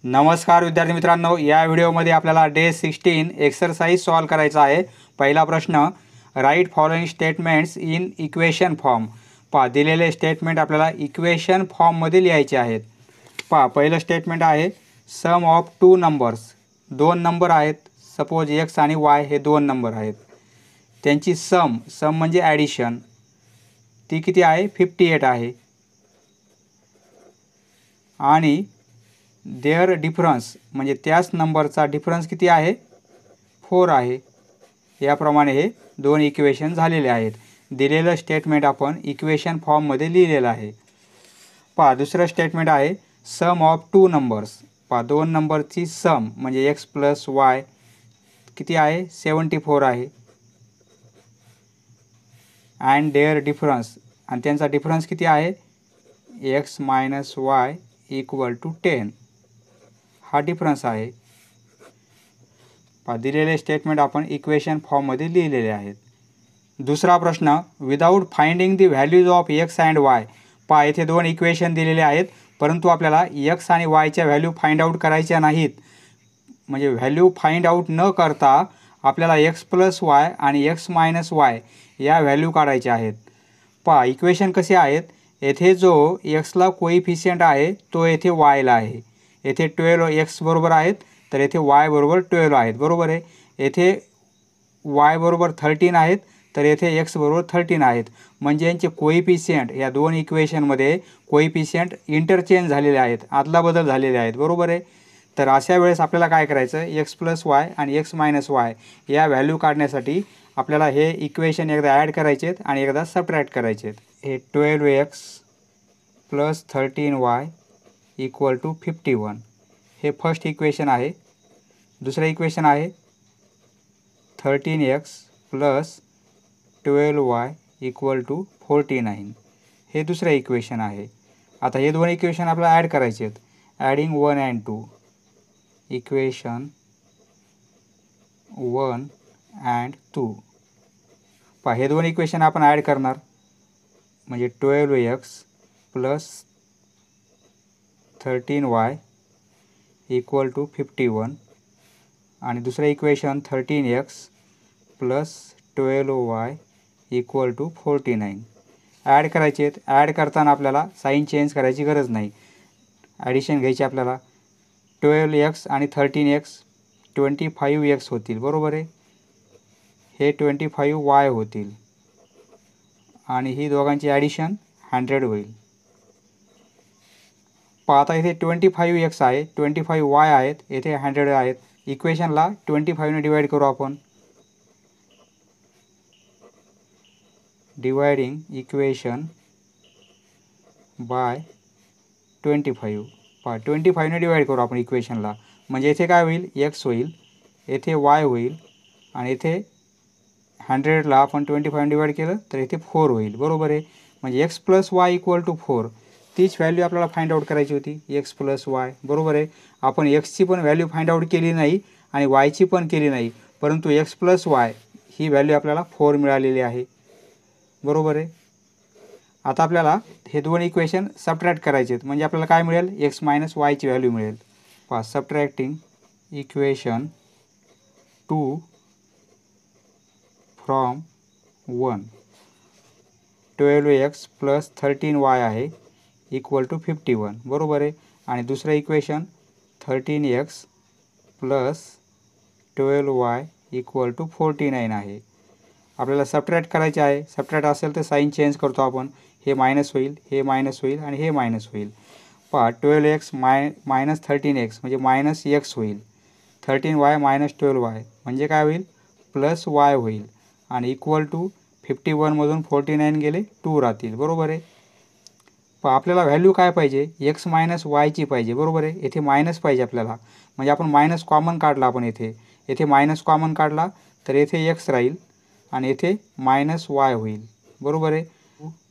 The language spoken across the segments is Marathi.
नमस्कार विद्यार्थी मित्रांनो, या व्हिडिओमध्ये आपल्याला डे 16 एक्सरसाइज सॉल्व करायचा आहे। पहिला प्रश्न, right following statements in equation form. दिलेले स्टेटमेंट आपल्याला इक्वेशन फॉर्ममध्ये लिहायचे आहेत। पहिलं स्टेटमेंट आहे सम ऑफ टू नंबर्स। दोन नंबर आहेत, सपोज एक्स आणि वाय हे दोन नंबर आहेत, त्यांची सम म्हणजे ॲडिशन, ती किती आहे 58 आहे। आणि देअर डिफरन्स म्हणजे त्याच नंबरचा डिफरन्स किती आहे 4 आहे। याप्रमाणे हे दोन इक्वेशन झालेले आहेत। दिलेलं स्टेटमेंट आपण इक्वेशन फॉर्ममध्ये लिहिलेलं आहे। दुसरं स्टेटमेंट आहे सम ऑफ टू नंबर्स। दोन नंबरची सम म्हणजे एक्स प्लस वाय किती आहे 74 आहे। अँड देअर डिफरन्स आणि त्यांचा डिफरन्स किती आहे x minus y equal to 10 हा डिफरन्स आहे। दिलेले स्टेटमेंट आपण इक्वेशन फॉर्ममध्ये लिहिलेले आहेत। दुसरा प्रश्न, without finding the values of x and Y. येथे दोन इक्वेशन दिलेले आहेत, परंतु आपल्याला एक्स आणि वायच्या व्हॅल्यू फाइंड आउट करायच्या नाहीत। म्हणजे व्हॅल्यू फाइंड आउट न करता आपल्याला एक्स प्लस वाय आणि एक्स मायनस वाय या व्हॅल्यू काढायच्या आहेत। इक्वेशन कसे आहेत, येथे जो एक्सला कोइफिशियंट आहे तो येथे वायला आहे। येथे 12 एक्स बरोबर आहेत, तर येथे वाय बरोबर 12 आहेत, बरोबर आहे। येथे वाय बरोबर 13 आहेत, तर येथे एक्स बरोबर 13 आहेत। म्हणजे यांचे कोइफिशियंट या दोन इक्वेशनमध्ये कोइफिशियंट इंटरचेंज झालेले आहेत, आदलाबदल झालेले आहेत, बरोबर आहे। तर अशा वेळेस आपल्याला काय करायचं, एक्स प्लस वाय आणि एक्स मायनस वाय या व्हॅल्यू काढण्यासाठी आपल्याला हे इक्वेशन एकदा ॲड करायचे आहेत आणि एकदा सबट्रॅक्ट करायचे आहेत। हे 12x plus 13y equal to 51 हे फर्स्ट इक्वेशन आहे। दुसरं इक्वेशन आहे 13x plus 12y equal to 49 हे दुसरं इक्वेशन आहे। आता हे दोन इक्वेशन आपल्याला ॲड करायचे आहेत। Adding 1 and 2 equation 1 and 2। हे दोन इक्वेशन आपण ॲड करणार म्हणजे 12x plus 13y equal to 51 आणि दुसरं equation 13x plus 12y equal to 49 add करायचे आहेत। ॲड करताना आपल्याला साईन चेंज करायची गरज नाही, ॲडिशन घ्यायची आपल्याला। 12x आणि 13x 25x होतील, बरोबर आहे। हे 25y होतील आणि ही दोघांची ॲडिशन 100 होईल। आता इथे 25x आहे, 25y आहेत, येथे 100 आहेत। इक्वेशनला 25 ने डिवाइड करू आपण। Dividing equation by 25। 25 ने डिवाइड करू आपण इक्वेशनला, म्हणजे येथे काय होईल x होईल, येथे y होईल आणि येथे 100ला आपण 25 ने डिवाइड केलं तर येथे 4 होईल, बरोबर आहे। म्हणजे x plus y equal to 4 तीच व्हॅल्यू आपल्याला फाइंड आउट करायची होती, एक्स प्लस वाय, बरोबर आहे। आपण एक्सची पण व्हॅल्यू फाइंड आउट केली नाही आणि वायची पण केली नाही, परंतु एक्स प्लस वाय ही व्हॅल्यू आपल्याला 4 मिळालेली आहे, बरोबर आहे। आता आपल्याला हे दोन इक्वेशन सबट्रॅक्ट करायचे आहेत, म्हणजे आपल्याला काय मिळेल एक्स मायनस वायची व्हॅल्यू मिळेल। Subtracting equation 2 from 1 12x plus 13y आहे इक्वल टू 51, बरोबर आहे। आणि दुसरं equation 13x plus 12y equal to 49 आहे। आपल्याला सबट्रॅक्ट करायचे आहे, सबट्रॅक्ट असेल तर साईन चेंज करतो आपण, हे मायनस होईल, हे मायनस होईल आणि हे मायनस होईल। 12x मायनस 13x म्हणजे मायनस x होईल, 13y मायनस 12y म्हणजे काय होईल प्लस y होईल आणि इक्वल टू 51मधून 49 गेले 2 राहतील, बरोबर आहे। आपल्याला व्हॅल्यू काय पाहिजे एक्स मायनस वायची पाहिजे, बरोबर आहे। येथे मायनस पाहिजे आपल्याला, म्हणजे आपण मायनस कॉमन काढला, आपण येथे मायनस कॉमन काढला तर येथे एक्स राहील आणि येथे मायनस वाय होईल, बरोबर आहे।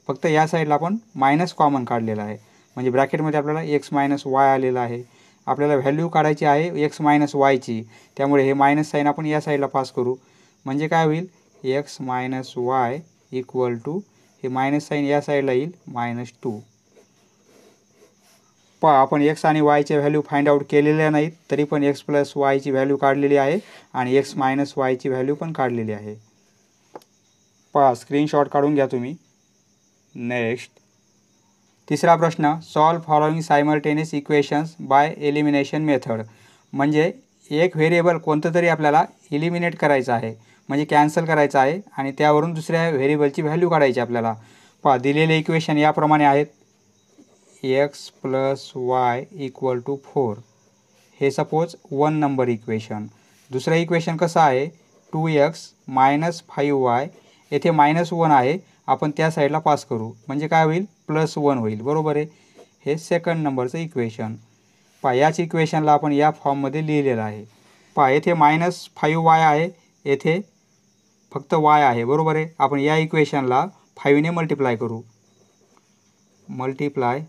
फक्त या साईडला आपण मायनस कॉमन काढलेला आहे, म्हणजे ब्रॅकेटमध्ये आपल्याला एक्स मायनस वाय आलेला आहे। आपल्याला व्हॅल्यू काढायची आहे एक्स मायनस वायची, त्यामुळे हे मायनस साईन आपण या साईडला पास करू, म्हणजे काय होईल x minus y equal to हे मायनस साईन या साईडला येईल -2। पहा आपण एक्स आणि वायचे व्हॅल्यू फाइंड आउट केलेल्या नाहीत, तरी पण एक्स प्लस वायची व्हॅल्यू काढलेली आहे आणि एक्स मायनस वायची व्हॅल्यू पण काढलेली आहे. पहा स्क्रीनशॉट काढून घ्या तुम्ही. नेक्स्ट तिसरा प्रश्न, solve following simultaneous equations by elimination method. म्हणजे एक व्हेरिएबल कोणतं तरी आपल्याला इलिमिनेट करायचं आहे, म्हणजे कॅन्सल करायचं आहे आणि त्यावरून दुसऱ्या व्हेरिएबलची व्हॅल्यू काढायची आपल्याला. पहा दिलेले इक्वेशन याप्रमाणे आहेत. X plus y equal to 4 हे सपोज 1 नंबर इक्वेशन. दुसरं इक्वेशन कसं आहे, 2x मायनस 5y, येथे -1 आहे, आपण त्या साईडला पास करू म्हणजे काय होईल, +1 होईल. बरोबर आहे. हे सेकंड नंबरचं इक्वेशन. पहा याच इक्वेशनला आपण या फॉर्ममध्ये लिहिलेलं आहे. पहा येथे -5y आहे, येथे फक्त y आहे. बरोबर आहे. आपण या इक्वेशनला 5 ने मल्टिप्लाय करू. Multiply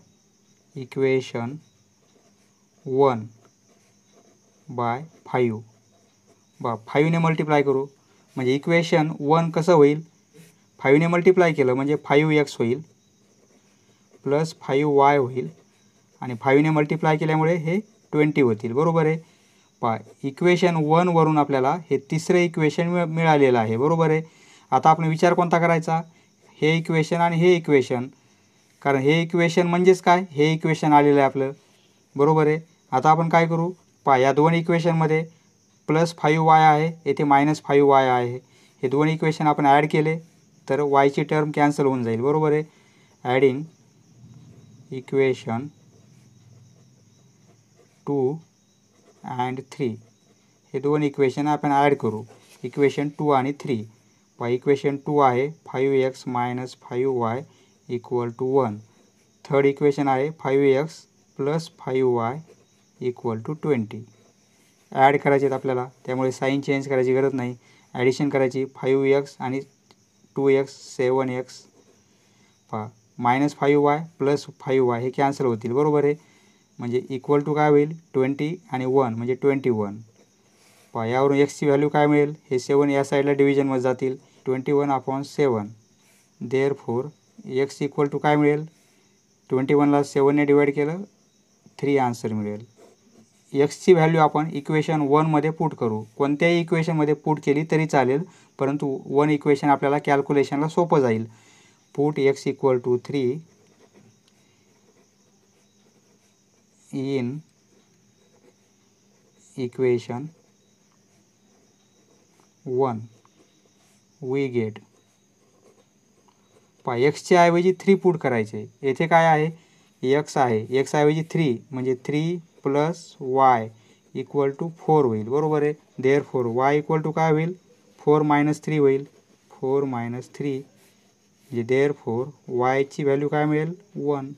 equation 1 bye 5. 5 ने मल्टिप्लाय करू म्हणजे इक्वेशन 1 कसं होईल, 5 ने मल्टिप्लाय केलं म्हणजे 5x होईल प्लस 5y होईल आणि 5 ने मल्टिप्लाय केल्यामुळे हे 20 होतील. बरोबर आहे. पहा इक्वेशन 1 वरून आपल्याला हे तिसरं इक्वेशन मिळालेलं आहे. बरोबर आहे. आता आपण विचार कोणता करायचा, हे इक्वेशन आणि हे इक्वेशन, कारण हे इक्वेशन म्हणजेच काय, हे इक्वेशन आलेलं आहे आपलं. बरोबर आहे. आता आपण काय करू, पहा या दोन इक्वेशनमध्ये +5y आहे, येथे -5y आहे. हे दोन इक्वेशन आपण ॲड केले तर वायची टर्म कॅन्सल होऊन जाईल. बरोबर आहे. ॲडिंग इक्वेशन 2 and 3 हे दोन इक्वेशन आपण ॲड करू. इक्वेशन 2 आणि 3. पहा इक्वेशन 2 आहे 5x minus 5y equal to 1. Third equation आहे 5x plus 5y equal to 20. Add करायचे आहेत आपल्याला, त्यामुळे साईन चेंज करायची गरज नाही. ॲडिशन करायची 5x आणि 2x 7x. पहा -5y प्लस 5y हे कॅन्सल होतील. बरोबर आहे. म्हणजे इक्वल टू काय होईल, 20 आणि 1 म्हणजे 21. पहा यावरून एक्सची व्हॅल्यू काय मिळेल, हे 7 या साईडला डिव्हिजनमध्ये जातील, 21/7. देअरफोर एक्स इक्वल टू काय मिळेल, 21ला 7ने डिवाईड केलं 3 आन्सर मिळेल. एक्सची व्हॅल्यू आपण इक्वेशन 1मध्ये पुट करू. कोणत्याही इक्वेशनमध्ये पुट केली तरी चालेल, परंतु 1 इक्वेशन आपल्याला कॅल्क्युलेशनला सोपं जाईल. Put x equal to 3 in equation 1 we get. पहा एक्सच्या ऐवजी 3 पुट करायचे. येथे काय आहे, एक्स आहे, एक्स ऐवजी 3 म्हणजे 3 प्लस वाय इक्वल टू 4 होईल. बरोबर आहे. देअरफोर वाय इक्वल टू काय होईल, 4 - 3 होईल. 4 - 3 म्हणजे देअरफोर वायची व्हॅल्यू काय मिळेल, 1.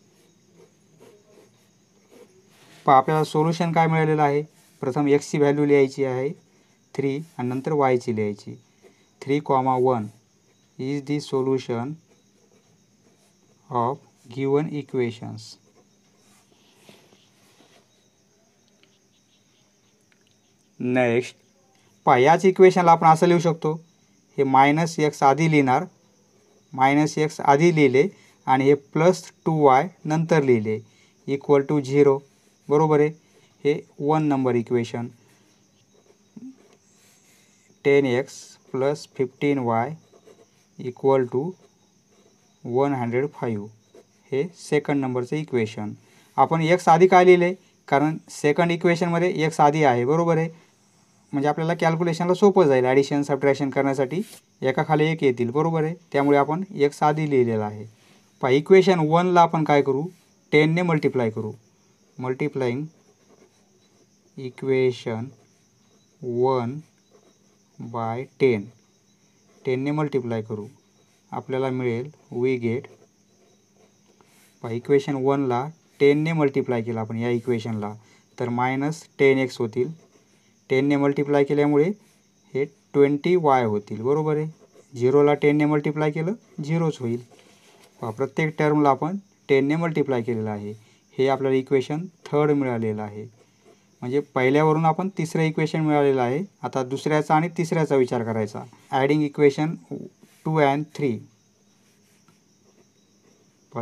पहा आपल्याला सोल्युशन काय मिळालेलं आहे, प्रथम एक्सची व्हॅल्यू लिहायची आहे 3 आणि नंतर वायची लिहायची. 3,1 is the solution of given equations. Next पहा याच इक्वेशनला आपण असं लिहू शकतो, हे -x आधी लिहिणार, -x आधी लिहिले आणि हे +2y नंतर लिहिले इक्वल टू 0. बरोबर आहे. हे 1 number equation. 10x plus 15y equal to 105 हे सेकंड नंबरचं इक्वेशन. आपण x आधी काय लिहिले, कारण सेकंड इक्वेशनमध्ये x आधी आहे. बरोबर आहे. म्हणजे आपल्याला कॅल्क्युलेशनला सोपं जाईल, ॲडिशन सबट्रॅक्शन करण्यासाठी एकाखाली एक येतील. बरोबर आहे. त्यामुळे आपण x आधी लिहिलेला आहे. पहा इक्वेशन 1ला आपण काय करू, 10 ने मल्टिप्लाय करू. Multiplying equation 1 bye 10. 10 ने मल्टिप्लाय करू, आपल्याला मिळेल वी गेट. पहा इक्वेशन 1ला 10 ने मल्टिप्लाय केलं आपण या इक्वेशनला तर -10x होतील. 10 ने मल्टिप्लाय केल्यामुळे हे 20y होतील. बरोबर आहे. 0ला 10 ने मल्टिप्लाय केलं 0च होईल. पहा प्रत्येक टर्मला आपण 10 ने मल्टिप्लाय केलेलं आहे. हे आपल्याला इक्वेशन थर्ड मिळालेलं आहे. म्हणजे पहिल्यावरून आपण तिसरं इक्वेशन मिळालेलं आहे. आता दुसऱ्याचा आणि तिसऱ्याचा विचार करायचा. Adding equation 2 and 3.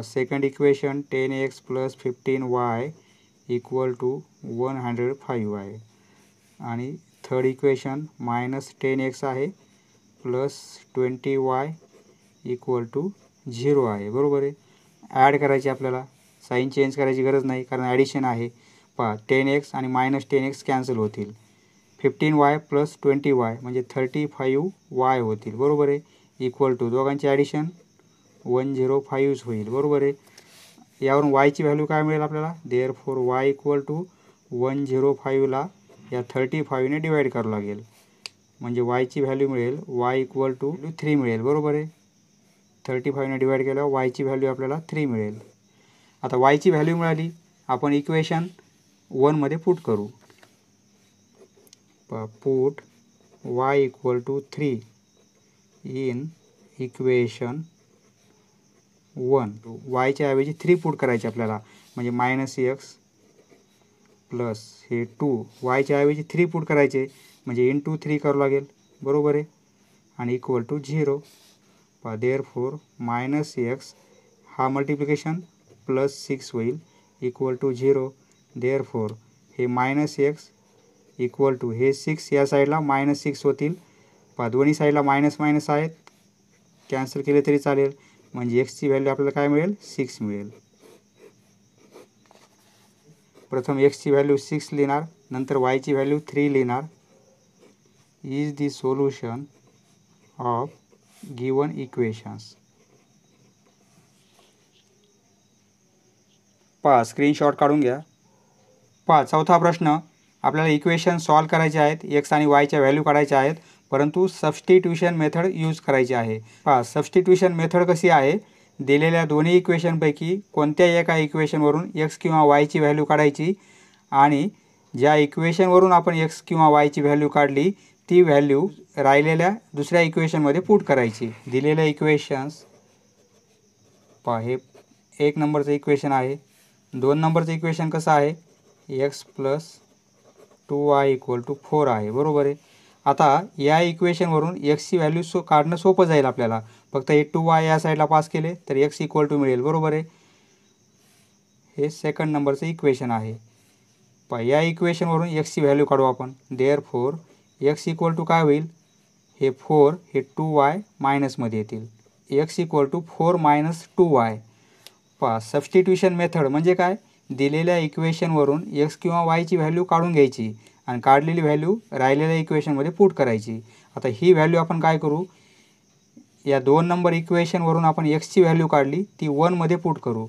Second equation 10x plus 15y equal to 105 आहे. आणि थर्ड इक्वेशन -10x आहे प्लस 20y इक्वल टू 0 आहे. बरोबर आहे. ॲड करायची आपल्याला, साईन चेंज करायची गरज नाही कारण ॲडिशन आहे. पहा 10x आणि -10x कॅन्सल होतील. 15y प्लस 20y म्हणजे 35y होतील. बरोबर आहे. इक्वल टू दोघांचे ॲडिशन 105 होईल. बरोबर आहे. यावरून yची व्हॅल्यू काय मिळेल आपल्याला, देअरफॉर y इक्वल टू 105ला या 35ने डिवाईड करावं लागेल. म्हणजे yची व्हॅल्यू मिळेल y इक्वल टू 3 मिळेल. बरोबर आहे. 35ने डिवाईड केल्यावर yची व्हॅल्यू आपल्याला 3 मिळेल. आता yची व्हॅल्यू मिळाली, आपण इक्वेशन 1 मध्ये पुट करू. Put y equal to 3 in equation 1. yच्या ऐवजी 3 पुट करायचे आपल्याला, म्हणजे -x प्लस हे 2 yच्या ऐवजी 3 पुट करायचे म्हणजे इंटू 3 करावं लागेल. बरोबर आहे. आणि इक्वल टू 0. देअरफॉर -x हा मल्टिप्लिकेशन प्लस 6 होईल इक्वल टू 0. देअरफॉर हे -x इक्वल टू हे 6 या साईडला -6 होतील. दोन्ही साईडला मायनस मायनस आहेत, कॅन्सल केले तरी चालेल. म्हणजे xची व्हॅल्यू आपल्याला काय मिळेल, 6 मिळेल. प्रथम xची व्हॅल्यू 6 लिहिणार, नंतर yची व्हॅल्यू 3 लिहिणार. Is the solution of given equations. पहा स्क्रीनशॉट काढून घ्या. पहा चौथा प्रश्न, आपल्याला इक्वेशन सॉल्व करायचे आहेत, x आणि yच्या व्हॅल्यू काढायच्या आहेत, परंतु सबस्टिट्यूशन मेथड यूज करायची आहे. पहा सबस्टिट्यूशन मेथड कशी आहे, दिलेल्या दोन्ही इक्वेशनपैकी कोणत्याही एका इक्वेशनवरून x किंवा yची व्हॅल्यू काढायची आणि ज्या इक्वेशनवरून आपण x किंवा yची व्हॅल्यू काढली ती व्हॅल्यू राहिलेल्या दुसऱ्या इक्वेशनमध्ये पुट करायची. दिलेल्या इक्वेशन्स पहा, हे 1 नंबरचं इक्वेशन आहे. 2 नंबरचं इक्वेशन कसं आहे, x plus 2y equal to 4 आहे. बरोबर आहे. आता या इक्वेशनवरून xची व्हॅल्यू काढणं सोपं जाईल आपल्याला. फक्त हे 2y या साईडला पास केले तर x इक्वल टू मिळेल. बरोबर आहे. हे सेकंड नंबरचं इक्वेशन आहे. पहा या इक्वेशनवरून xची व्हॅल्यू काढू आपण. देअरफॉर x इक्वल टू काय होईल, हे 4 हे 2y मायनसमध्ये येतील. x equal to 4 minus 2y. पहा सबस्टिट्यूशन मेथड म्हणजे काय, दिलेल्या इक्वेशनवरून x किंवा yची व्हॅल्यू काढून घ्यायची आणि काढलेली व्हॅल्यू राहिलेल्या इक्वेशनमध्ये पुट करायची. आता ही व्हॅल्यू आपण काय करू, या 2 नंबर इक्वेशनवरून आपण xची व्हॅल्यू काढली ती 1 मध्ये पुट करू.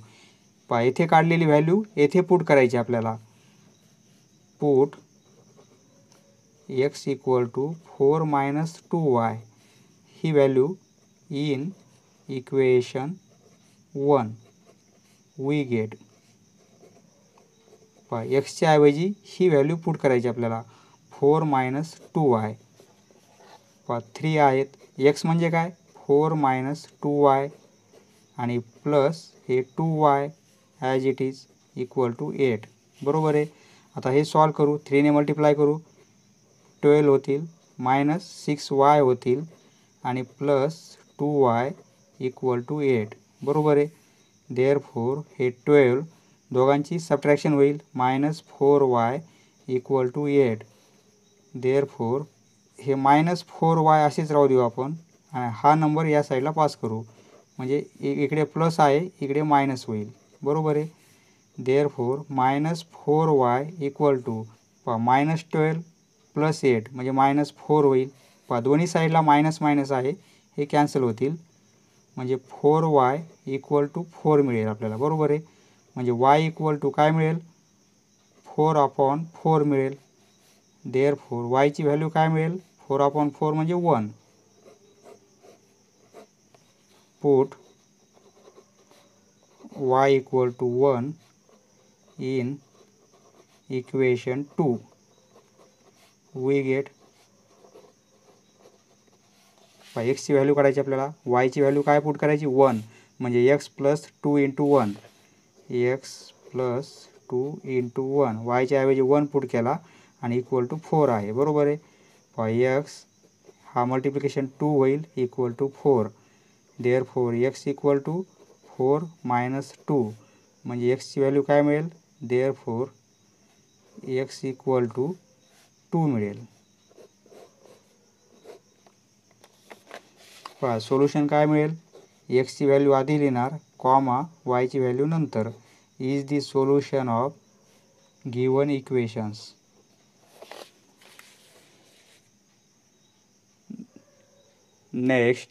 पहा येथे काढलेली व्हॅल्यू येथे पुट करायची आपल्याला. Put x equal to 4 minus 2y ही value in equation 1 we get. पहा एक्सच्या ऐवजी ही व्हॅल्यू पुट करायची आपल्याला, 4 मायनस 2y. पहा 3 आहेत. x म्हणजे काय, 4 मायनस 2y आणि प्लस हे 2y as it is equal to 8. बरोबर आहे. आता हे सॉल्व करू, 3ने मल्टिप्लाय करू, 12 होतील, मायनस 6y होतील आणि प्लस 2y इक्वल टू 8. बरोबर आहे. देअरफॉर हे 12 दोघांची सबट्रॅक्शन होईल, -4y इक्वल टू 8. देअरफॉर हे -4y असेच राहू देऊ आपण आणि हा नंबर या साईडला पास करू, म्हणजे इकडे प्लस आहे इकडे मायनस होईल. बरोबर आहे. Therefore -4y equal to -12 plus 8 म्हणजे -4 होईल. पहा दोन्ही साईडला मायनस मायनस आहे, हे कॅन्सल होतील, म्हणजे 4y इक्वल टू 4 मिळेल आपल्याला. बरोबर आहे. म्हणजे y इक्वल टू काय मिळेल, 4/4 मिळेल. देअरफॉर yची व्हॅल्यू काय मिळेल, 4/4 म्हणजे 1. Put y equal to 1 in equation 2 we get. एक्सची व्हॅल्यू काढायची आपल्याला, yची व्हॅल्यू काय पुट करायची, 1 म्हणजे x plus 2 into 1, x plus 2 into 1. yच्या ऐवजी 1 पुट केला आणि इक्वल टू 4 आहे. बरोबर आहे. x हा मल्टिप्लिकेशन 2 होईल equal to 4. Therefore x equal to 4 minus 2 म्हणजे xची व्हॅल्यू काय मिळेल, देअरफॉर x इक्वल टू 2 मिळेल. पहा सोल्युशन काय मिळेल, एक्सची व्हॅल्यू आधी लिहिणार कॉमा वायची व्हॅल्यू नंतर. Is the solution of given equations. Next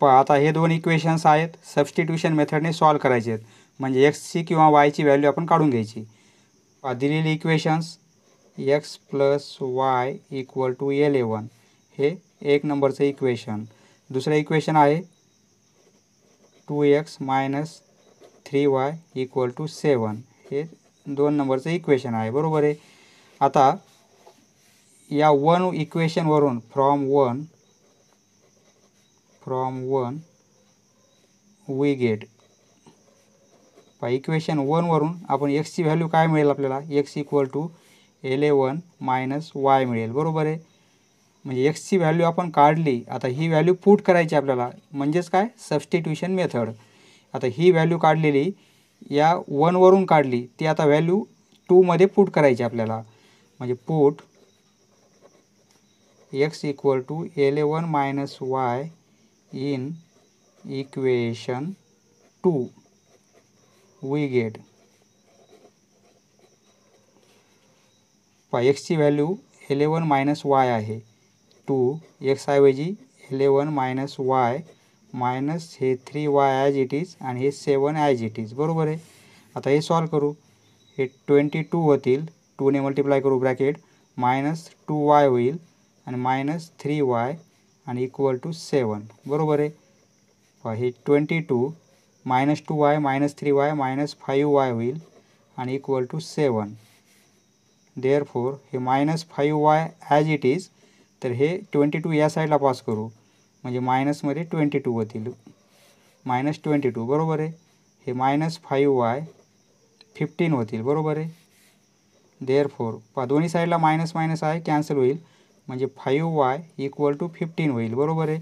पहा आता हे दोन इक्वेशन्स आहेत, सबस्टिट्यूशन मेथडने सॉल्व करायचे आहेत. म्हणजे एक्सची किंवा वायची व्हॅल्यू आपण काढून घ्यायची. पहा दिलेली equations x plus y equal to 11 हे एक नंबरचं इक्वेशन. दुसरं इक्वेशन आहे 2x minus 3y equal to 7 हे 2 नंबरचं इक्वेशन आहे. बरोबर आहे. आता या 1 इक्वेशनवरून फ्रॉम वन वी गेट. पहा इक्वेशन 1 वरून आपण एक्सची व्हॅल्यू काय मिळेल आपल्याला, x equal to 11 minus y मिळेल. बरोबर आहे. म्हणजे एक्सची व्हॅल्यू आपण काढली, आता ही व्हॅल्यू पुट करायची आपल्याला, म्हणजेच काय सबस्टिट्यूशन मेथड. आता ही व्हॅल्यू काढलेली या 1 वरून काढली, ती आता व्हॅल्यू 2 मध्ये पुट करायची आपल्याला. म्हणजे put x equal to 11 minus y in equation 2 we get. पहा एक्सची व्हॅल्यू 11 मायनस वाय आहे, 2 एक्स ऐवजी 11 मायनस वाय मायनस हे 3y ॲज इट इज आणि हे 7 ॲज इट इज. बरोबर आहे. आता हे सॉल्व करू. हे 22 होतील, 2 ने मल्टिप्लाय करू ब्रॅकेट, मायनस 2y होईल आणि मायनस 3y आणि इक्वल टू 7. बरोबर आहे. पहा हे 22 minus 2y minus 3y minus 5y होईल आणि इक्वल टू 7. देअरफोर हे minus 5y as it is, तर हे 22 या साईडला पास करू, म्हणजे मायनसमध्ये 22 होतील, मायनस 22. बरोबर आहे. हे मायनस 5y 15 होतील. बरोबर आहे. देअरफोर पहा दोन्ही साईडला मायनस मायनस आहे, कॅन्सल होईल, म्हणजे 5y इक्वल टू 15 होईल. बरोबर आहे.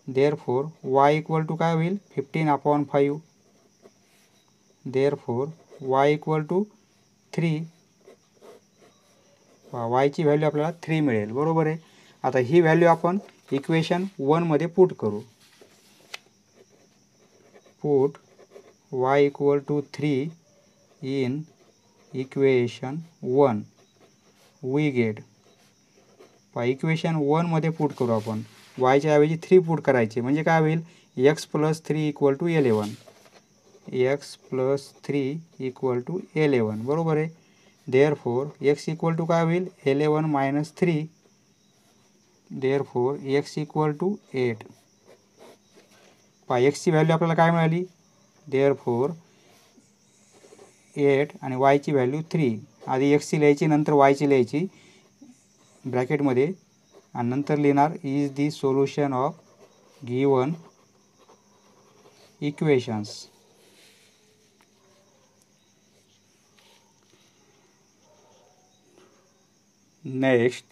देअरफोर y इक्वल टू काय होईल, 15/5. Therefore y equal to 3. वायची व्हॅल्यू आपल्याला 3 मिळेल. बरोबर आहे. आता ही व्हॅल्यू आपण इक्वेशन 1 मध्ये पुट करू. Put y equal to 3 in equation 1 we get. पहा इक्वेशन 1 मध्ये पुट करू आपण. वायच्या ऐवजी 3 पुट करायचे, म्हणजे काय होईल, x plus 3 equal to 11. X plus 3 equal to 11. बरोबर आहे. देअरफोर एक्स इक्वल टू काय होईल, 11 minus 3. Therefore x equal to 8. पहा एक्सची व्हॅल्यू आपल्याला काय मिळाली, देअरफोर 8 आणि वायची व्हॅल्यू 3. आधी एक्सची लिहायची नंतर वायची लिहायची ब्रॅकेटमध्ये आणि नंतर लिहिणार is the solution of given equations. Next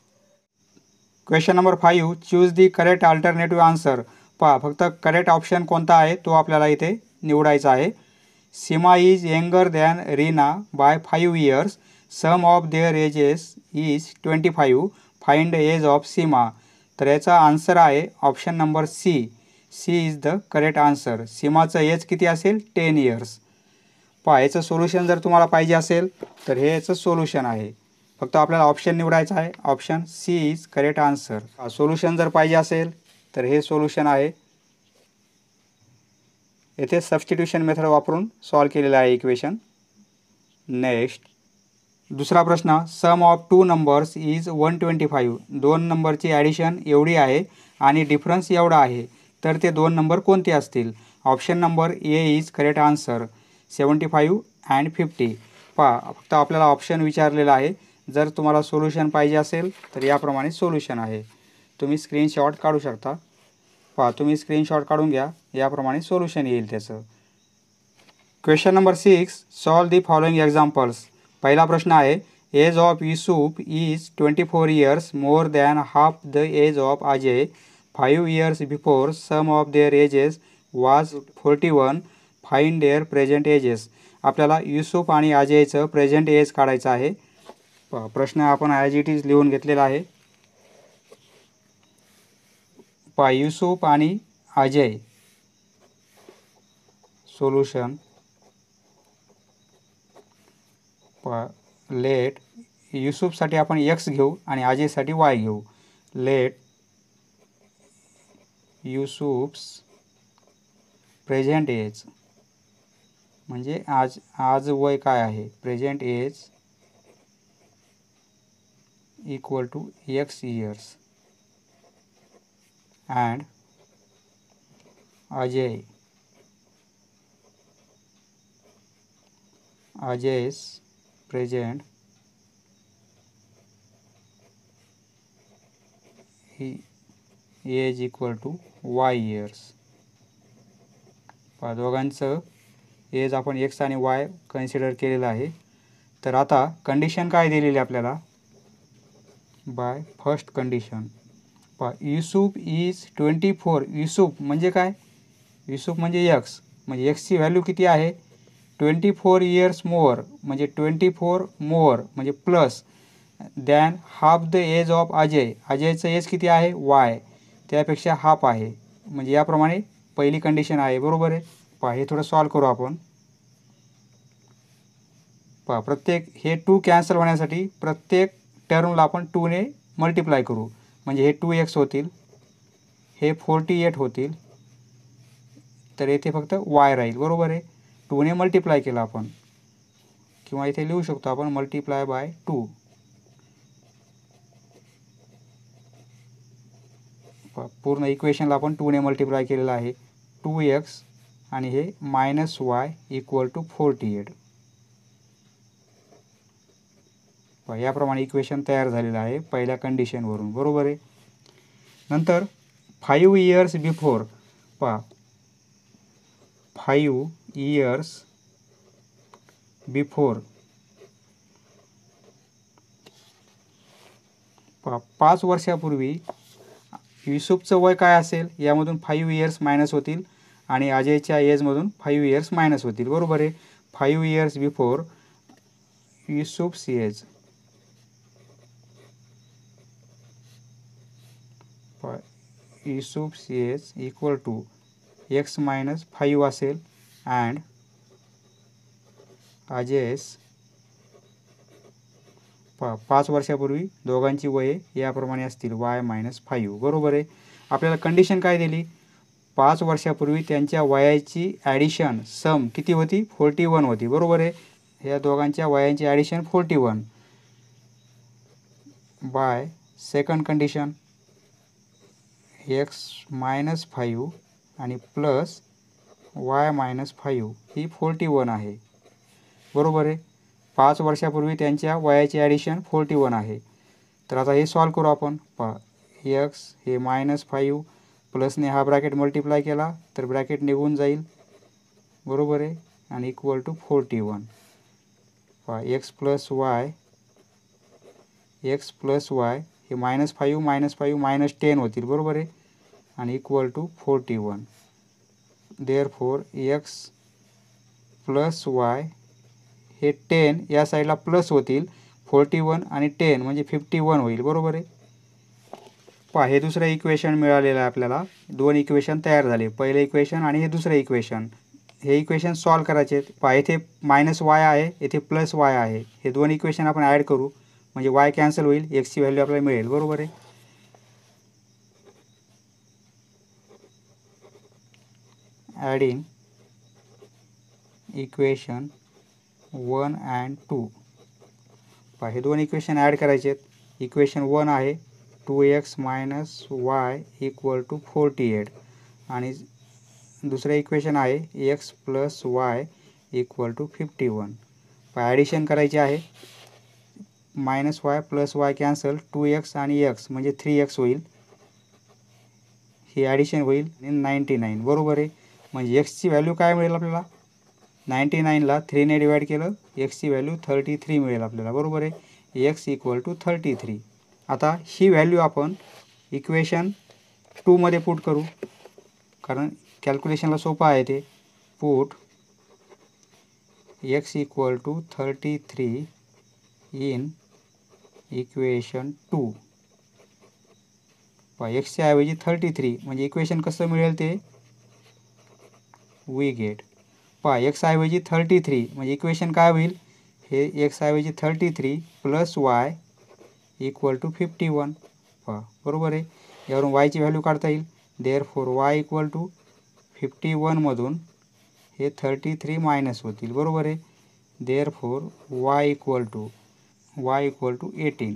question number 5, choose the correct alternative answer. पहा फक्त करेक्ट ऑप्शन कोणता आहे तो आपल्याला इथे निवडायचा आहे. Seema is younger than Reena by 5 years. Sum of their ages is 25. Find age of Seema. तर याचा आन्सर आहे option number C. C is the correct answer. सीमाचं एज किती असेल, 10 years. पहा याचं सोल्युशन जर तुम्हाला पाहिजे असेल तर हे याचं सोल्युशन आहे. फक्त आपल्याला ऑप्शन निवडायचा आहे, option C is correct answer. Solution जर पाहिजे असेल तर हे सोल्युशन आहे. येथे सबस्टिट्यूशन मेथड वापरून सॉल्व केलेलं आहे इक्वेशन. नेक्स्ट दुसरा प्रश्न, सम ऑफ 2 नंबर्स इज 125. 2 नंबरची ॲडिशन एवढी आहे आणि डिफरन्स एवढा आहे, तर ते 2 नंबर कोणते असतील. Option number A is correct answer, 75 and 50. पहा फक्त आपल्याला ऑप्शन विचारलेला आहे. जर तुम्हाला सोल्युशन पाहिजे असेल तर याप्रमाणे सोल्युशन आहे, तुम्ही स्क्रीनशॉट काढू शकता. पहा तुम्ही स्क्रीनशॉट काढून घ्या, याप्रमाणे सोल्युशन येईल त्याचं. Question number 6, solve the following examples. पहिला प्रश्न आहे, age of Yusuf is 24 years more than half the age of Ajay. 5 years before sum of their ages was 41. Find their present ages. आपल्याला युसूफ आणि अजयचं प्रेझेंट एज काढायचं आहे. प्रश्न आपण ॲज इट इज लिहून घेतलेला आहे. युसुफ आणि अजय. सोल्युशन. लेट युसुफसाठी आपण x घेऊ आणि अजयसाठी y घेऊ. लेट युसुफ्स प्रेझेंट एज, म्हणजे आज वय काय आहे, present age equal to x years. And Ajay's present age equal to y years. दोघांचं एज आपण x आणि y कन्सिडर केलेलं आहे. तर आता कंडिशन काय दिलेली आपल्याला, by first condition Yusuf is 24. Yusuf म्हणजे काय, युसुफ म्हणजे x, म्हणजे xची व्हॅल्यू किती आहे 24 इयर्स मोर, म्हणजे 24 मोर म्हणजे plus than half the age of Ajay. अजयचं एज किती आहे y, त्यापेक्षा हाफ आहे, म्हणजे याप्रमाणे पहिली कंडिशन आहे. बरोबर आहे. हे थोडं सॉल्व करू आपण. प्रत्येक हे 2 कॅन्सल होण्यासाठी प्रत्येक टर्मला आपण 2 ने मल्टिप्लाय करू, म्हणजे हे 2x होतील, हे 48 होतील, तर येथे फक्त y राहील. बरोबर आहे. 2 ने मल्टिप्लाय केला आपण, किंवा इथे लिहू शकतो आपण मल्टिप्लाय बाय 2. पूर्ण इक्वेशनला आपण 2 ने मल्टिप्लाय केलेलं आहे. 2x आणि हे -y इक्वल टू 48. याप्रमाणे इक्वेशन तयार झालेलं आहे पहिल्या कंडिशनवरून. बरोबर आहे. नंतर 5 इयर्स बिफोर. 5 इयर्स बिफोर, 5 वर्षापूर्वी युसुफचं वय काय असेल, यामधून 5 इयर्स मायनस होतील आणि अजयच्या एजमधून 5 इयर्स मायनस होतील. बरोबर आहे. 5 years before Yusuf's age, Yusuf's age equal to x minus 5 असेल, अँड अजयस 5 वर्षापूर्वी दोघांची वये याप्रमाणे असतील y मायनस 5. बरोबर आहे. आपल्याला कंडिशन काय दिली, 5 वर्षापूर्वी त्यांच्या वयाची ॲडिशन सम किती होती 41 होती. बरोबर आहे. या दोघांच्या वयांची addition 41. By second condition x minus 5 आणि प्लस y मायनस 5 ही 41 आहे. बरोबर आहे. 5 वर्षापूर्वी त्यांच्या वयाची ॲडिशन 41 आहे. तर आता हे सॉल्व करू आपण. x हे -5 प्लसने हा ब्रॅकेट मल्टिप्लाय केला तर ब्रॅकेट निघून जाईल. बरोबर आहे. आणि equal to 41. x plus y हे -5 -10 होतील. बरोबर आहे. आणि equal to 41. Therefore x plus y हे 10 या साईडला प्लस होतील, 41 आणि 10 म्हणजे 51 होईल. बरोबर आहे. हे दुसरं इक्वेशन मिळालेलं आहे आपल्याला. 2 इक्वेशन तयार झाले, पहिलं इक्वेशन आणि हे दुसरं इक्वेशन. हे इक्वेशन सॉल्व करायचे आहेत. इथे -y आहे, इथे +y आहे. हे 2 इक्वेशन आपण ॲड करू, म्हणजे y कॅन्सल होईल, x ची व्हॅल्यू आपल्याला मिळेल. बरोबर आहे. Adding equation 1 and 2. हे 2 इक्वेशन ॲड करायचे आहेत. इक्वेशन 1 आहे 2x minus y equal to 48 आणि दुसरं इक्वेशन आहे x plus y equal to 51. Addition करायचे आहे. -y plus y cancel, 2x आणि x म्हणजे 3x होईल. ही ॲडिशन होईल 99. बरोबर आहे. म्हणजे x ची व्हॅल्यू काय मिळेल आपल्याला, 99ला 3 ने डिवाइड केलं, x ची व्हॅल्यू 33 मिळेल आपल्याला. बरोबर आहे. x equal to 33. आता ही व्हॅल्यू आपण इक्वेशन 2 मध्ये पुट करू, कारण कॅल्क्युलेशनला सोपं आहे ते. Put x equal to 33 in equation 2. पहा एक्सच्या ऐवजी 33 म्हणजे इक्वेशन कसं मिळेल ते वी गेट. पहा एक्स ऐवजी 33 म्हणजे इक्वेशन काय होईल, हे एक्स ऐवजी 33 प्लस वाय इक्वल टू 51. पहा बरोबर आहे. यावरून वायची व्हॅल्यू काढता येईल. देअरफॉर वाय इक्वल टू 51मधून हे 33 मायनस होतील. बरोबर आहे. Therefore y equal to 18.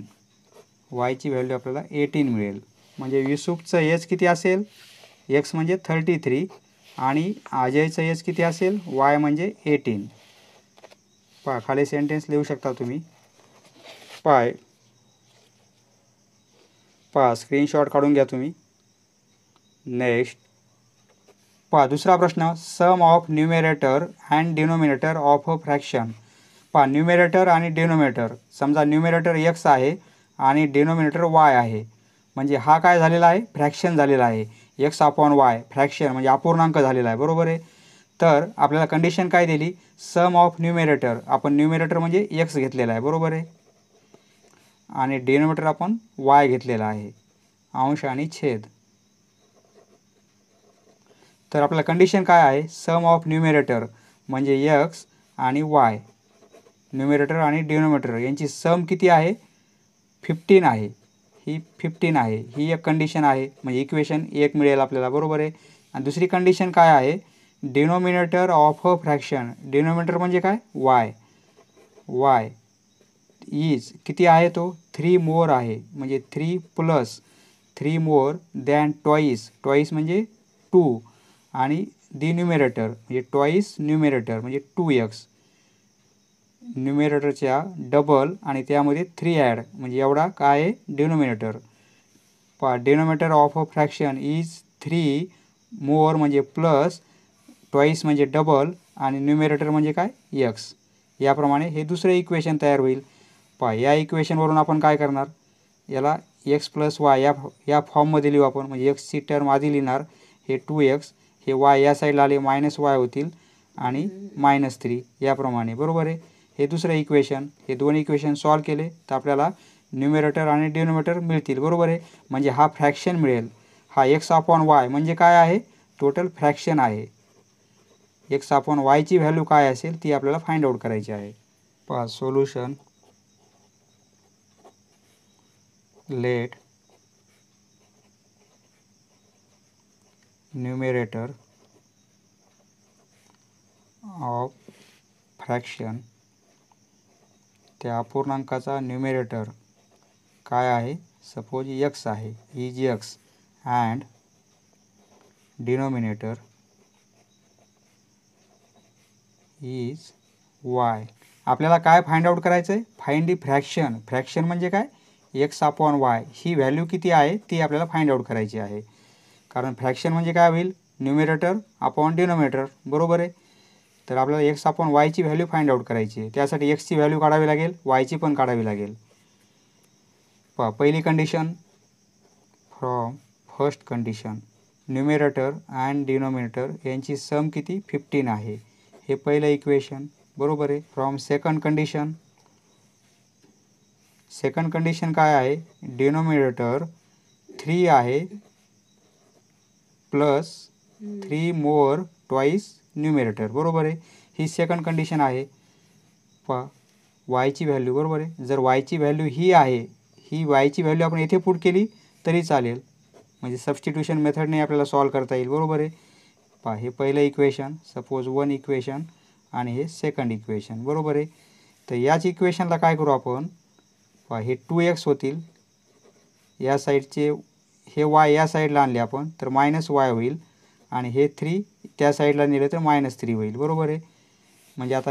वायची व्हॅल्यू आपल्याला 18 मिळेल. म्हणजे युसुफचं एज किती असेल, एक्स म्हणजे 33 आणि अजयचं एज किती असेल, वाय म्हणजे 18. पहा खाली सेंटेन्स लिहू शकता तुम्ही. पहा स्क्रीनशॉट काढून घ्या तुम्ही. नेक्स्ट पहा दुसरा प्रश्न, sum of numerator and denominator of a fraction. पहा न्यूमेरेटर आणि डिनोमिनेटर, समजा न्यूमेरेटर एक्स आहे आणि डिनोमिनेटर वाय आहे, म्हणजे हा काय झालेला आहे, फ्रॅक्शन झालेला आहे. एक्स अपॉन वाय फ्रॅक्शन म्हणजे अपूर्णांक झालेला आहे. बरोबर आहे. तर आपल्याला कंडिशन काय दिली, सम ऑफ न्यूमेरेटर, आपण न्यूमेरेटर म्हणजे एक्स घेतलेला आहे. बरोबर आहे. आणि डिनोमिनेटर आपण वाय घेतलेला आहे, अंश आणि छेद. तर आपल्याला कंडिशन काय आहे, सम ऑफ न्यूमेरेटर म्हणजे एक्स आणि वाय, न्यूमेरेटर आणि डिनोमिनेटर यांची सम किती आहे, 15 आहे. ही 15 आहे. ही एक कंडिशन आहे, म्हणजे इक्वेशन 1 मिळेल आपल्याला. बरोबर आहे. आणि दुसरी कंडिशन काय आहे, denominator of a fraction, denominator म्हणजे काय, वाय इज किती आहे तो 3 मोर आहे, म्हणजे 3 प्लस 3 मोर दॅन ट्वाईस म्हणजे 2 आणि न्यूमेरेटर म्हणजे ट्वाईस न्यूमेरेटर म्हणजे 2x, न्यूमेरेटरच्या डबल आणि त्यामध्ये 3 ॲड म्हणजे एवढा काय आहे डिनोमिनेटर. पहा denominator of a fraction is 3 मोर म्हणजे प्लस, ट्वाईस म्हणजे डबल आणि न्यूमेरेटर म्हणजे काय एक्स. याप्रमाणे हे दुसरे इक्वेशन तयार होईल. पहा या इक्वेशनवरून आपण काय करणार, याला एक्स प्लस वाय या फॉर्ममध्ये लिहू आपण, म्हणजे एक्सची टर्म आधी लिहिणार, हे 2x, हे वाय या साईडला आले मायनस वाय होतील आणि -3 याप्रमाणे. बरोबर आहे. हे दुसरं इक्वेशन, हे दोन इक्वेशन सॉल्व केले तर आपल्याला न्यूमेरेटर आणि डिनोमिनेटर मिळतील. बरोबर आहे. म्हणजे हा फ्रॅक्शन मिळेल. हा एक्स अपॉन वाय म्हणजे काय आहे, टोटल फ्रॅक्शन आहे. एक्स अपॉन वायची व्हॅल्यू काय असेल ती आपल्याला फाइंड आउट करायची आहे. पहा solution, let numerator of fraction, त्या अपूर्णांकाचा न्यूमेरेटर काय आहे, सपोज एक्स आहे, is x and denominator is y. आपल्याला काय फाइंड आउट करायचं आहे, फाइंड दी फ्रॅक्शन. फ्रॅक्शन म्हणजे काय, एक्स अपॉन वाय, ही व्हॅल्यू किती आहे ती आपल्याला फाइंड आउट करायची आहे. कारण फ्रॅक्शन म्हणजे काय होईल, न्यूमेरेटर अपॉन डिनोमिनेटर. बरोबर आहे. तर आपल्याला एक्स अपॉन वायची व्हॅल्यू फाइंड आउट करायची आहे. त्यासाठी एक्सची व्हॅल्यू काढावी लागेल, वायची पण काढावी लागेल. पहा पहिली condition, from first condition numerator and denominator यांची सम किती 15 आहे, हे पहिलं इक्वेशन. बरोबर आहे. फ्रॉम सेकंड कंडिशन काय आहे, डिनोमिनेटर 3 आहे प्लस 3 मोर ट्वाईस न्यूमेरेटर. बरोबर आहे. ही सेकंड कंडिशन आहे. पहा वायची व्हॅल्यू, बरोबर आहे, जर वायची व्हॅल्यू ही आहे, ही वायची व्हॅल्यू आपण येथे पुट केली तरी चालेल, म्हणजे सबस्टिट्यूशन मेथडने आपल्याला सॉल्व करता येईल. बरोबर आहे. पहा हे पहिलं इक्वेशन, सपोज 1 इक्वेशन आणि हे सेकंड इक्वेशन. बरोबर आहे. तर याच इक्वेशनला काय करू आपण, पहा हे 2x होतील, या साईडचे हे वाय या साईडला आणले आपण तर -y होईल आणि हे 3 त्या साईडला नेले तर -3 होईल. बरोबर आहे. म्हणजे आता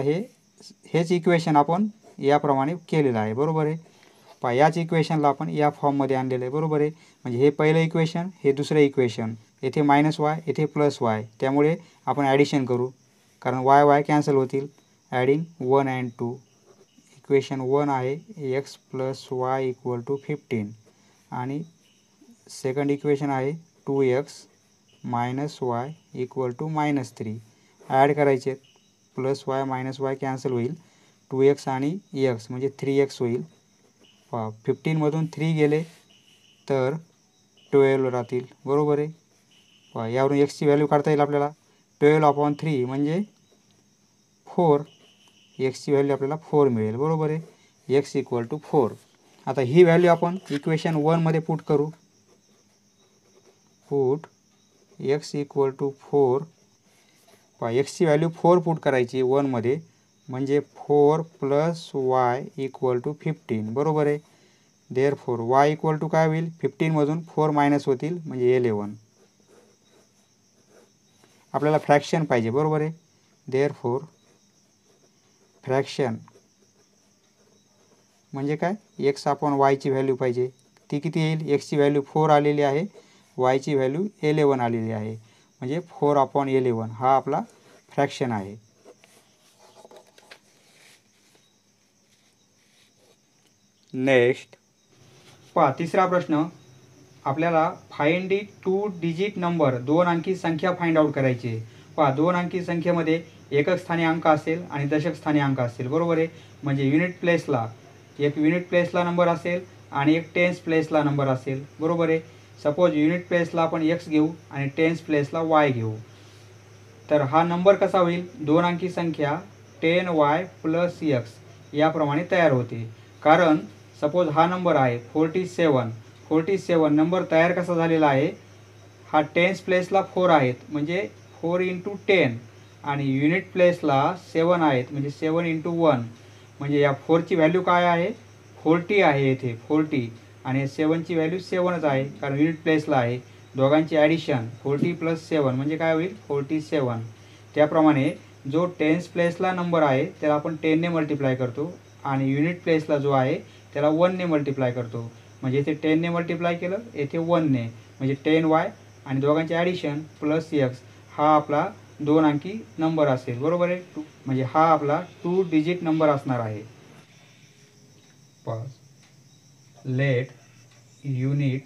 हेच इक्वेशन आपण याप्रमाणे केलेलं आहे. बरोबर आहे. पहा याच इक्वेशनला आपण या फॉर्ममध्ये आणलेलं आहे. बरोबर आहे. म्हणजे हे पहिलं इक्वेशन, हे दुसरं इक्वेशन, येथे -y येथे +y, त्यामुळे आपण ॲडिशन करू, कारण y कॅन्सल होतील, ॲडिंग 1 and 2. इक्वेशन 1 आहे x + y = 15 आणि सेकंड इक्वेशन आहे 2x - y = -3. ॲड करायचे, +y - y कॅन्सल होईल, 2x आणि x म्हणजे 3x होईल पहा 15मधून 3 गेले तर 12 राहतील, बरोबर आहे. पहा यावरून एक्सची व्हॅल्यू काढता येईल आपल्याला. 12/3 म्हणजे 4. एक्सची व्हॅल्यू आपल्याला 4 मिळेल, बरोबर आहे. X equal to 4. आता ही व्हॅल्यू आपण इक्वेशन 1मध्ये पुट करू. Put x equal to 4. पहा एक्सची व्हॅल्यू 4 पुट करायची 1मध्ये, म्हणजे 4 + y इक्वल टू 15, बरोबर आहे. देअरफॉर y इक्वल टू काय होईल, 15मधून 4 मायनस होतील म्हणजे 11. आपल्याला फ्रॅक्शन पाहिजे, बरोबर आहे. देअरफॉर फ्रॅक्शन म्हणजे काय, एक्स अपॉन वायची व्हॅल्यू पाहिजे. ती किती येईल, एक्सची व्हॅल्यू 4 आलेली आहे, वायची व्हॅल्यू 11 आलेली आहे, म्हणजे 4/11 हा आपला फ्रॅक्शन आहे. नेक्स्ट पहा तिसरा प्रश्न. आपल्याला फाइंड दी 2 डिजिट नंबर, 2 अंकी संख्या फाइंड आउट करायची आहे. पहा 2 अंकी संख्येमध्ये एकक स्थानी अंक असेल आणि दशक स्थानी अंक असतील, बरोबर आहे. म्हणजे युनिट प्लेसला एक युनिट प्लेसला नंबर असेल आणि एक टेन्स प्लेसला नंबर असेल, बरोबर आहे. सपोज युनिट प्लेसला आपण एक्स घेऊ आणि टेन्स प्लेसला वाय घेऊ. तर हा नंबर कसा होईल, 2 अंकी संख्या 10y + x याप्रमाणे तयार होते. कारण सपोज हा नंबर आहे 47 नंबर तयार कसा झालेला आहे, हा टेन्स प्लेसला 4 आहेत म्हणजे 4 × 10 आणि युनिट प्लेसला 7 आहेत म्हणजे 7 × 1 म्हणजे या 4ची व्हॅल्यू काय आहे, 40 आहे येथे 40, आणि 7ची व्हॅल्यू 7च आहे कारण युनिट प्लेसला आहे. दोघांची ॲडिशन 40 + 7 म्हणजे काय होईल, 47. त्याप्रमाणे जो टेन्स प्लेसला नंबर आहे त्याला आपण 10ने मल्टिप्लाय करतो आणि युनिट प्लेसला जो आहे त्याला 1ने मल्टिप्लाय करतो. म्हणजे इथे 10ने मल्टिप्लाय केलं, येथे 1ने, म्हणजे 10y आणि दोघांचे ॲडिशन +x हा आपला 2 अंकी नंबर असेल, बरोबर आहे. म्हणजे हा आपला 2 डिजिट नंबर असणार आहे. Let unit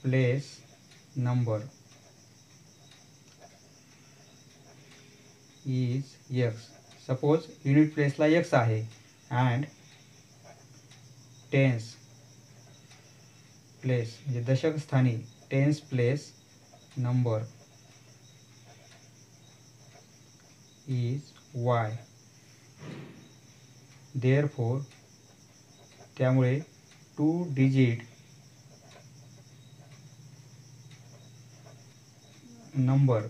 place number is x. Suppose unit प्लेसला x आहे अँड टेन्स प्लेस म्हणजे दशक स्थानी tens place number is y. Therefore त्यामुळे 2 डिजिट नंबर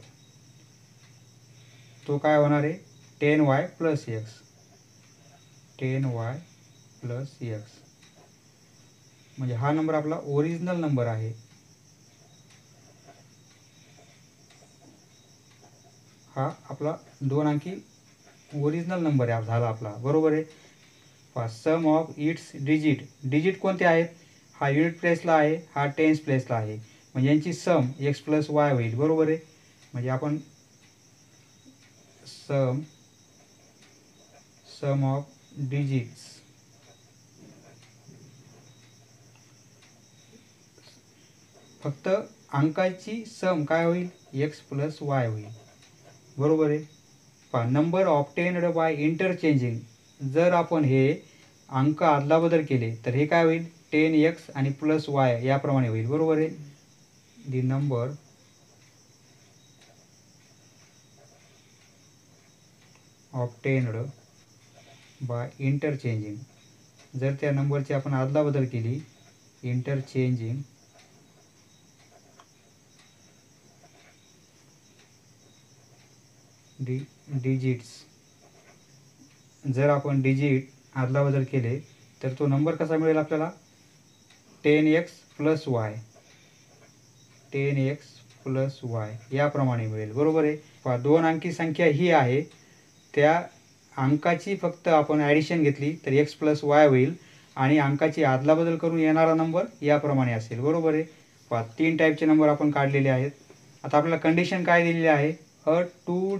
तो काय होणार आहे, 10y + x. 10y + x म्हणजे हा नंबर आपला ओरिजिनल नंबर आहे. हा आपला 2 अंकी ओरिजिनल नंबर आहे झाला आपला, बरोबर आहे. सम ऑफ इट्स डिजिट कोणते आहेत, हा युनिट प्लेसला आहे, हा टेन्स प्लेसला आहे, म्हणजे यांची सम x + y होईल, बरोबर आहे. म्हणजे आपण सम ऑफ डिजिट्स फक्त अंकाची सम काय होईल, x + y होईल, बरोबर आहे. नंबर ऑब्टेन्ड बाय इंटरचेंजिंग, जर आपण हे अंक अदलाबदल केले तर हे काय होईल, 10x आणि +y याप्रमाणे होईल, बरोबर आहे. दी नंबर ऑब्टेन्ड बाय इंटरचेंजिंग, जर त्या नंबरची आपण अदलाबदल केली इंटरचेंजिंग डिजिट्स, जर आपण डिजिट अदलाबदल केले तर तो नंबर कसा मिळेल आपल्याला, 10x + y 10x + y याप्रमाणे मिळेल, बरोबर आहे. 2 अंकी संख्या ही आहे, त्या अंकाची फक्त आपण ॲडिशन घेतली तर x + y होईल आणि अंकाची अदलाबदल करून येणारा नंबर याप्रमाणे असेल, बरोबर आहे. 3 टाईपचे नंबर आपण काढलेले आहेत. आता आपल्याला कंडिशन काय दिलेली आहे, 2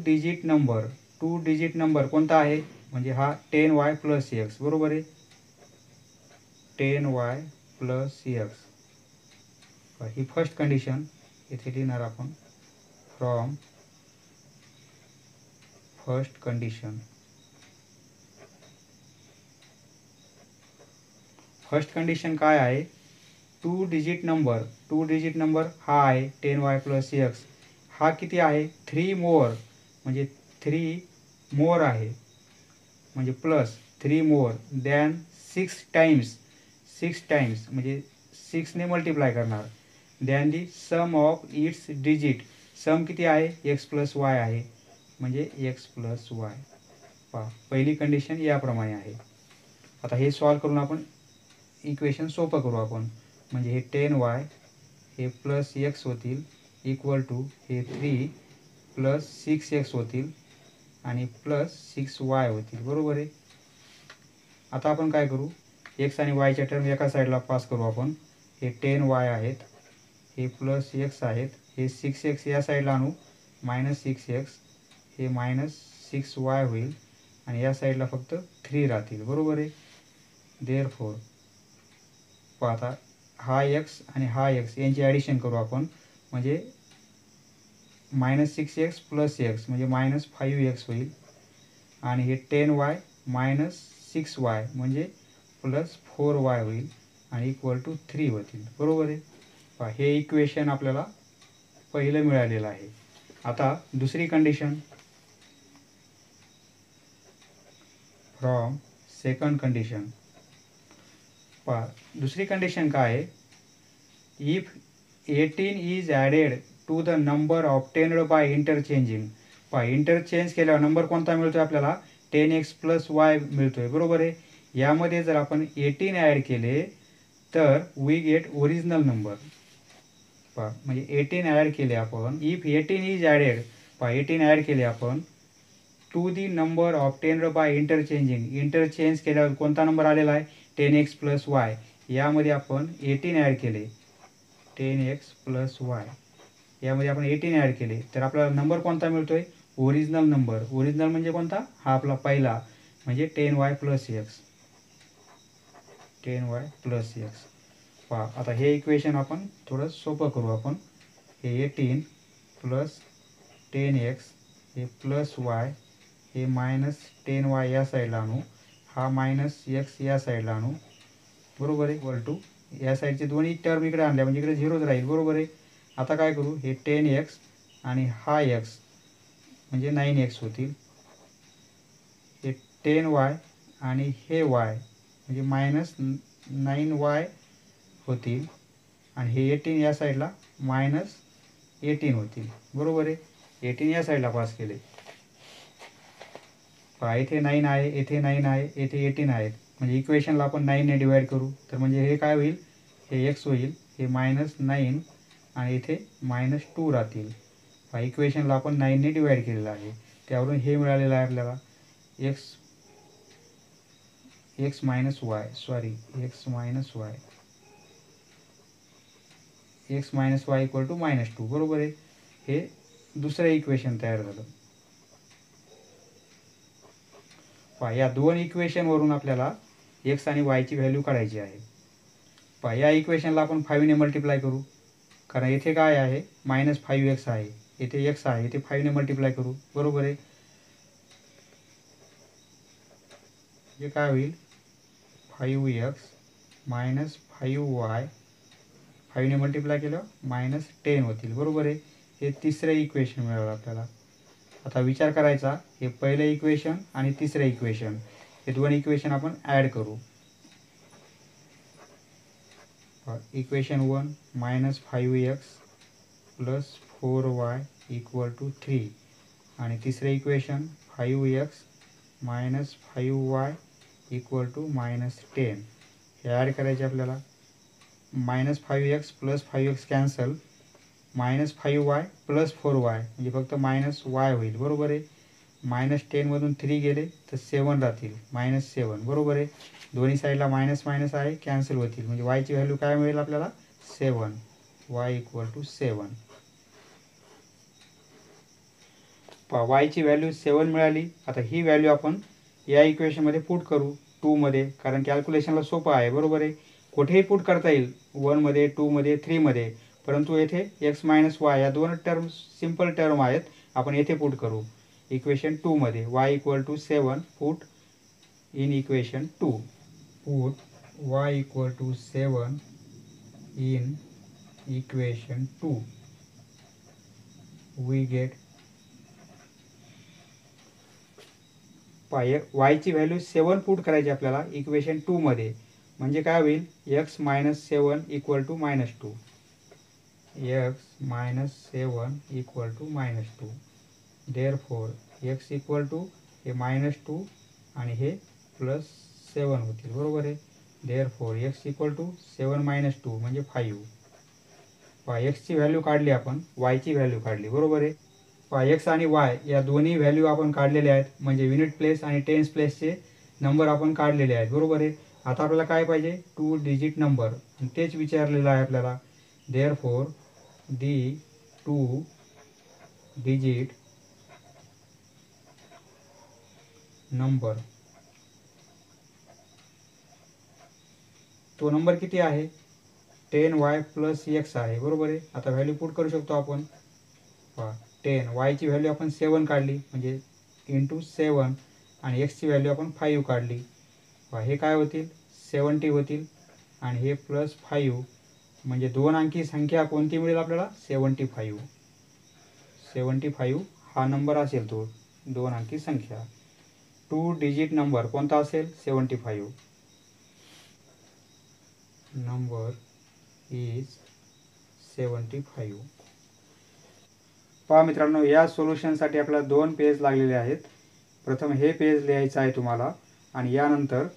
डिजिट नंबर कोणता आहे, म्हणजे हा 10y + x, बरोबर आहे. 10y + x ही फर्स्ट कंडिशन इथे लिहिणार आपण. From first condition first condition काय आहे, टू डिजिट नंबर हा आहे 10y + x, हा किती आहे 3 मोर, म्हणजे 3 मोर आहे, म्हणजे प्लस 3 मोर दॅन 6 टाइम्स म्हणजे 6 ने मल्टिप्लाय करणार, then the sum of its digit, sum किती आहे x + y आहे, म्हणजे x + y. पहा पहिली कंडिशन याप्रमाणे आहे. आता हे सॉल्व करून आपण इक्वेशन सोपं करू आपण, म्हणजे हे 10y हे प्लस x होतील इक्वल टू हे 3 प्लस 6x होतील आणि प्लस 6y होतील, बरोबर आहे. आता आपण काय करू, x आणि y च्या टर्म एका साईडला पास करू आपण. हे 10y आहेत, हे प्लस x आहेत, हे 6x या साईडला आणू, मायनस 6x, हे मायनस 6y होईल आणि या साईडला फक्त 3 राहतील, बरोबर आहे. देअरफॉर आता हा x आणि हा x यांची ॲडिशन करू आपण, म्हणजे मायनस 6x प्लस x म्हणजे मायनस 5x होईल आणि हे 10y मायनस 6y म्हणजे प्लस 4y होईल आणि इक्वल टू 3 होतील, बरोबर आहे. पहा हे इक्वेशन आपल्याला पहिलं मिळालेलं आहे. आता दुसरी कंडिशन, फ्रॉम सेकंड कंडिशन. पहा दुसरी कंडिशन काय आहे, if 18 is added to the number obtained by interchanging. पहा इंटरचेंज केल्यावर नंबर कोणता मिळतोय आपल्याला, 10x + y मिळतोय, बरोबर आहे. यामध्ये जर आपण 18 ॲड केले तर वी गेट ओरिजिनल नंबर. पहा म्हणजे 18 ॲड केले आपण, इफ 18 इज ॲडेड, पहा 18 ॲड केले आपण to the number obtained by interchanging, interchange केल्यावर कोणता नंबर आलेला आहे 10x + y, यामध्ये आपण 18 ॲड केले, 10x + y यामध्ये आपण 18 ॲड केले तर आपल्याला नंबर कोणता मिळतोय, ओरिजिनल नंबर. ओरिजिनल म्हणजे कोणता, हा आपला पहिला, म्हणजे 10y + x, 10y + x. पहा आता हे इक्वेशन आपण थोडं सोपं करू आपण. हे 18 + 10x हे प्लस y हे मायनस 10y या साईडला आणू, हा मायनस x या साईडला आणू, बरोबर आहे. इक्वल टू या साईडचे दोन्ही टर्म इकडे आणल्या म्हणजे इकडे 0च राहील, बरोबर आहे. आता काय करू, हे 10x आणि हा x म्हणजे 9x होतील, हे 10y आणि हे y म्हणजे मायनस 9y होतील आणि हे 18 या साईडला मायनस 18 होतील, बरोबर आहे. 18 या साईडला पास केले. पहा इथे 9 आहे, येथे 9 आहे, येथे 18 आहेत, म्हणजे इक्वेशनला आपण 9 ने डिवाइड करू तर म्हणजे हे काय होईल, हे x होईल, हे -9 आणि इथे -2 राहतील. पहा इक्वेशनला आपण 9 ने डिवाइड केलेलं आहे, त्यावरून हे मिळालेलं आहे आपल्याला x - y x - y x - y equal to -2, बरोबर आहे. हे दुसरं इक्वेशन तयार झालं. पहा या दोन इक्वेशनवरून आपल्याला x आणि y ची व्हॅल्यू काढायची आहे. पहा या इक्वेशनला आपण 5 ने मल्टिप्लाय करू, कारण येथे काय आहे -5x आहे, येथे x आहे, येथे 5 ने मल्टिप्लाय करू, बरोबर आहे. हे काय होईल 5x - 5y, 5 ने मल्टिप्लाय केलं -10 होतील, बरोबर आहे. हे तिसरं इक्वेशन मिळालं आपल्याला. आता विचार करायचा, हे पहिलं इक्वेशन आणि तिसरं इक्वेशन हे दोन इक्वेशन आपण ॲड करू. इक्वेशन 1 -5x + 4y = 3 आणि तिसरं इक्वेशन 5x - 5y = -10. हे ॲड करायचे आपल्याला. -5x + 5x cancel, -5y + 4y म्हणजे फक्त -y होईल, बरोबर आहे. -10 मधून 3 गेले तर 7 राहतील, -7, बरोबर आहे. दोन्ही साईडला मायनस मायनस आहे, कॅन्सल होतील, म्हणजे y ची व्हॅल्यू काय मिळेल आपल्याला 7, y = 7. पहा y ची व्हॅल्यू 7 मिळाली. आता ही व्हॅल्यू आपण या इक्वेशनमध्ये पुट करू 2 मध्ये, कारण कॅल्क्युलेशनला सोपं आहे, बरोबर आहे. कुठेही पुट करता येईल, 1 मध्ये, 2 मध्ये, 3 मध्ये, परंतु येथे x - y या दोन टर्म सिंपल टर्म आहेत, आपण येथे पुट करू इक्वेशन 2 मध्ये. y = 7 put in equation 2. Put y equal to 7 in equation 2, we get y ची व्हॅल्यू 7 पुट करायची आपल्याला इक्वेशन 2 मध्ये, म्हणजे काय होईल x - 7 equal to -2, x - 7 equal to -2, therefore x equal to हे -2 आणि हे +7 होतील, बरोबर आहे. देअरफॉर x इक्वल टू 7 - 2 म्हणजे 5. x ची व्हॅल्यू काढली आपण, y ची व्हॅल्यू काढली, बरोबर आहे. x आणि y या दोन्ही व्हॅल्यू आपण काढलेल्या आहेत, म्हणजे युनिट प्लेस आणि टेन्स प्लेसचे नंबर आपण काढलेले आहेत, बरोबर आहे. आता आपल्याला काय पाहिजे 2 डिजिट नंबर, तेच विचारलेलं आहे आपल्याला. देअरफॉर दी 2 डिजिट नंबर, तो नंबर किती आहे 10y + x आहे, बरोबर आहे. आता व्हॅल्यू पुट करू शकतो आपण. 10 y ची व्हॅल्यू आपण 7 काढली, म्हणजे इंटू 7, आणि x ची व्हॅल्यू आपण 5 काढली. हे काय होतील 70 होतील, आणि हे +5, म्हणजे 2 अंकी संख्या कोणती मिळेल आपल्याला 75. 75 हा नंबर असेल, तो 2 अंकी संख्या. 2 डिजिट नंबर कोणता असेल 75. Number is 75. पहा मित्रांनो, या सोल्युशनसाठी आपल्याला 2 पेज लागलेले आहेत. प्रथम हे पेज लिहायचं आहे तुम्हाला, आणि यानंतर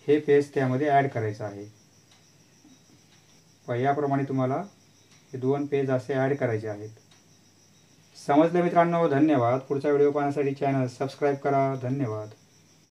हे पेज त्यामध्ये ॲड करायचं आहे. याप्रमाणे तुम्हाला हे 2 पेज असे ॲड करायचे आहेत. समजलं मित्रांनो? धन्यवाद. पुढचा व्हिडिओ पाहण्यासाठी चॅनल सबस्क्राईब करा. धन्यवाद.